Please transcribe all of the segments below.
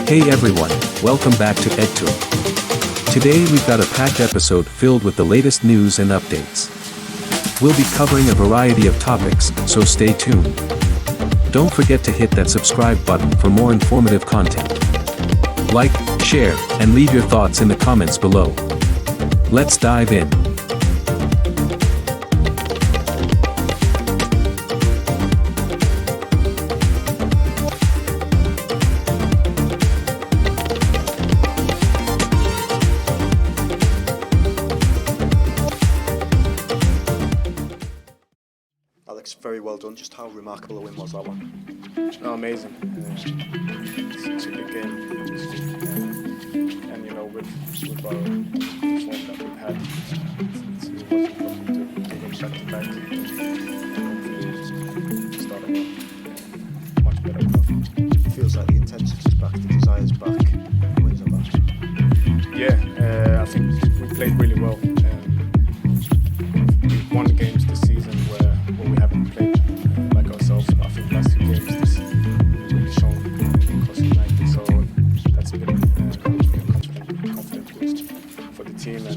Hey everyone, welcome back to EdTube. Today we've got a packed episode filled with the latest news and updates. We'll be covering a variety of topics, so stay tuned. Don't forget to hit that subscribe button for more informative content. Like, share, and leave your thoughts in the comments below. Let's dive in. Alex, very well done. Just how remarkable a win was that one? No, amazing. It's a big game. And with our form that we've had, it was important to win back-to-back and start off much better stuff. It feels like the intensity's back, the desire's back, the wins are back. Yeah, I think we played really well. We've won games this season where we haven't played like ourselves, but I think last 2 games this we've really shown across United, so that's a bit of confident boost for the team, and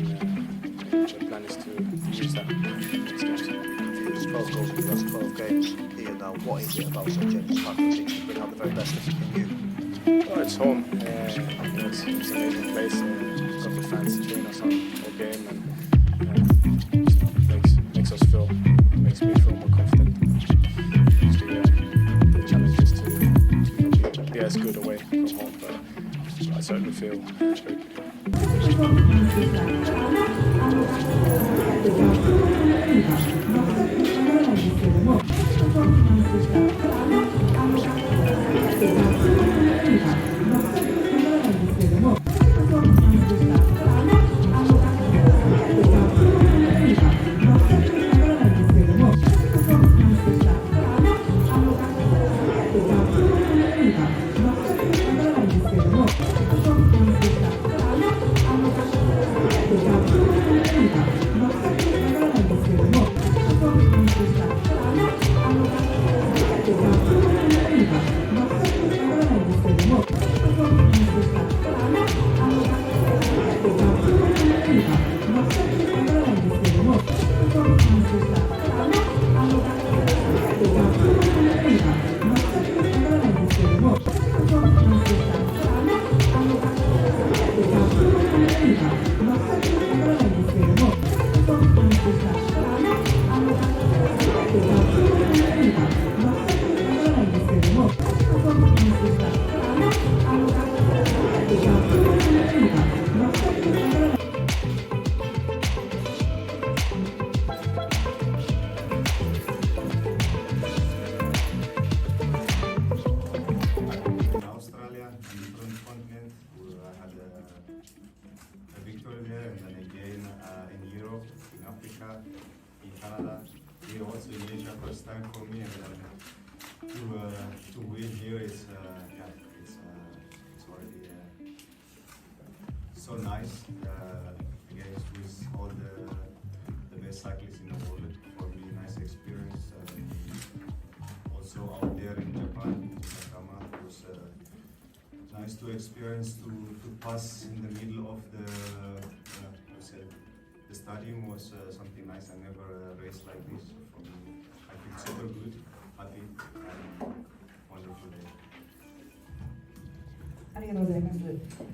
the plan is to use that next games. There's 12 goals in the last 12 games here now. What is it about St James's Park that seems to bring out the very best in you? Well, it's home. It's an amazing place. We've got the fans cheering us on all game, and makes us feel, makes me feel more confident. The challenge is to be as good away from home, but I certainly feel very good. Here also in Asia, first time for me, and to win here is it's already so nice against with all the best cyclists in the world. For me, nice experience. Also out there in Japan, in Sakama, it was nice to experience to pass in the middle of the stadium was something nice. I never raced like this. For me, I feel super good, happy, and wonderful day. ありがとうございます。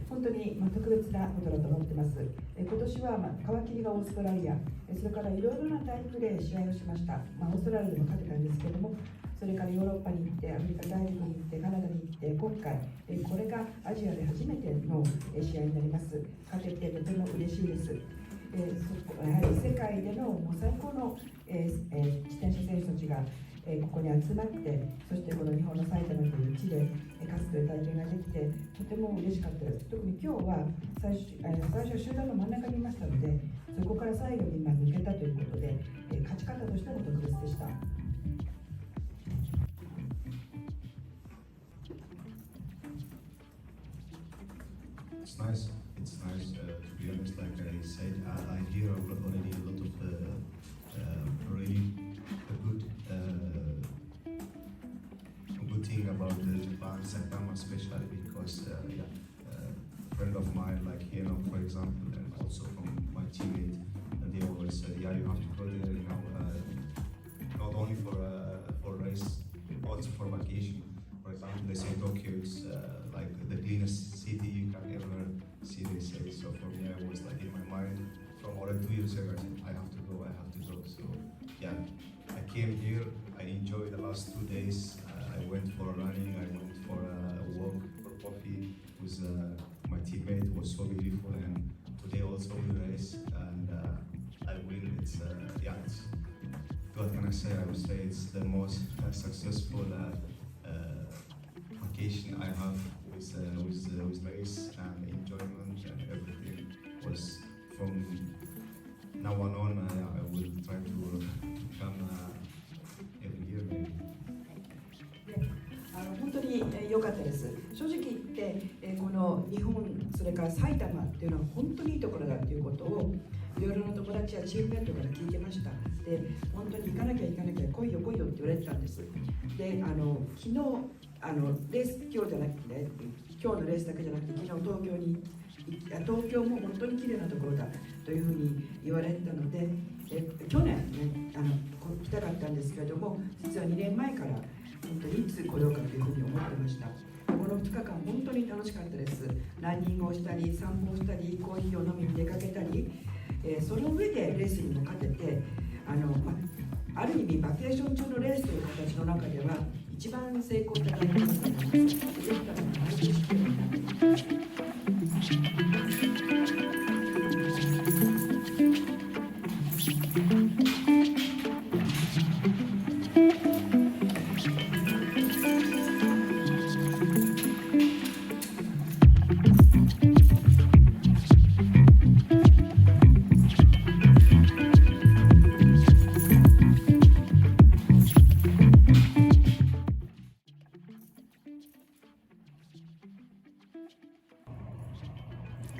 本当に特別なことだと思ってます。今年は皮切りがオーストラリア、それからいろいろな大陸で試合をしました。オーストラリアでも勝てたんですけれども、それからヨーロッパに行って、アメリカ大陸に行って、カナダに行って、今回これがアジアで初めての試合になります。勝ててとても嬉しいです。やはり世界でのもう最高の自転車選手たちがここに集まって、そしてこの日本の埼玉という地で勝つという体験ができて、とても嬉しかったです。特に今日は最初は集団の真ん中にいましたので、そこから最後に抜けたということで、勝ち方としても特別でした。It's nice. It's nice to be honest. Like I said, I hear already a lot of really a good thing about Japan and September especially because a friend of mine like for example, and also from my teammate, they always said, yeah, you have to go there, not only for race, also for vacation. For example, they say Tokyo is like the cleanest city you can ever see, they say. So for me, I was like in my mind from already 2 years ago, I said, I have to go. So yeah, I came here, I enjoyed the last 2 days. I went for running, I went for a walk, for coffee with my teammate. It was so beautiful, and today also we race, and I win. It's what can I say? I would say it's the most successful vacation I have with race and enjoyment, and everything was from now on. I will try to come every year maybe. 本当に良かったです。正直言って、この日本、それから埼玉っていうのは本当にいいところだっていうことをいろいろな友達やチームメイトから聞いてました。で、本当に行かなきゃ来いよって言われてたんです。で、昨日レース今日じゃなくて、今日のレースだけじゃなくて昨日東京も本当に綺麗なところだというふうに言われてたので、去年ね来たかったんですけれども、実は2年前から本当にいつ来ようかというふうに思ってました。この2日間本当に楽しかったです。ランニングをしたり、散歩をしたり、コーヒーを飲みに出かけたり、その上でレースにも勝てて、ある意味バケーション中のレースという形の中では一番成功した大会だと思います。できたのが毎年来るようになっています。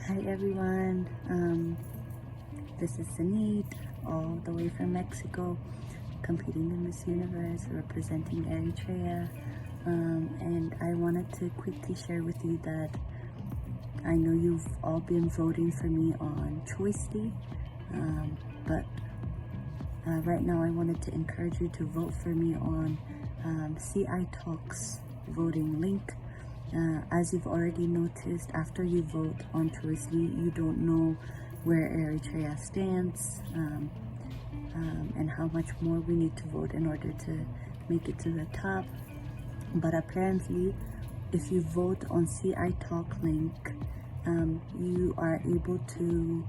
Hi everyone, this is Sinit, all the way from Mexico, competing in Miss Universe, representing Eritrea, and I wanted to quickly share with you that I know you've all been voting for me on Choice Day, but right now I wanted to encourage you to vote for me on CI Talks voting link. As you've already noticed, after you vote on Choice League, you don't know where Eritrea stands and how much more we need to vote in order to make it to the top. But apparently, if you vote on CI Talk link, you are able to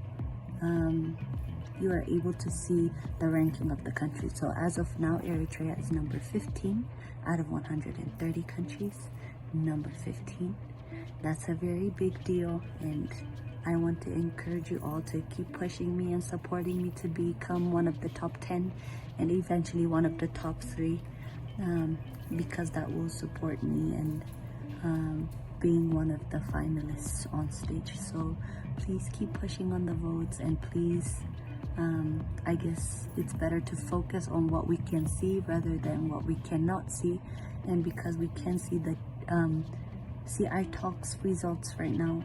see the ranking of the country. So as of now, Eritrea is number 15 out of 130 countries. Number 15. That's a very big deal, and I want to encourage you all to keep pushing me and supporting me to become one of the top 10 and eventually one of the top 3, because that will support me and being one of the finalists on stage. So please keep pushing on the votes, and please, I guess it's better to focus on what we can see rather than what we cannot see. And because we can see the CI Talks results right now,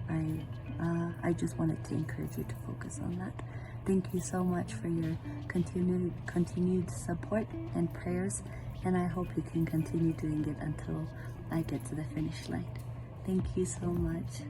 I just wanted to encourage you to focus on that. Thank you so much for your continued support and prayers, and I hope you can continue doing it until I get to the finish line. Thank you so much.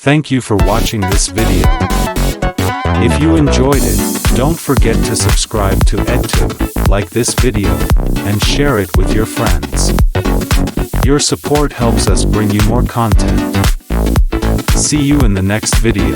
Thank you for watching this video. If you enjoyed it, don't forget to subscribe to EdTube, like this video, and share it with your friends. Your support helps us bring you more content. See you in the next video.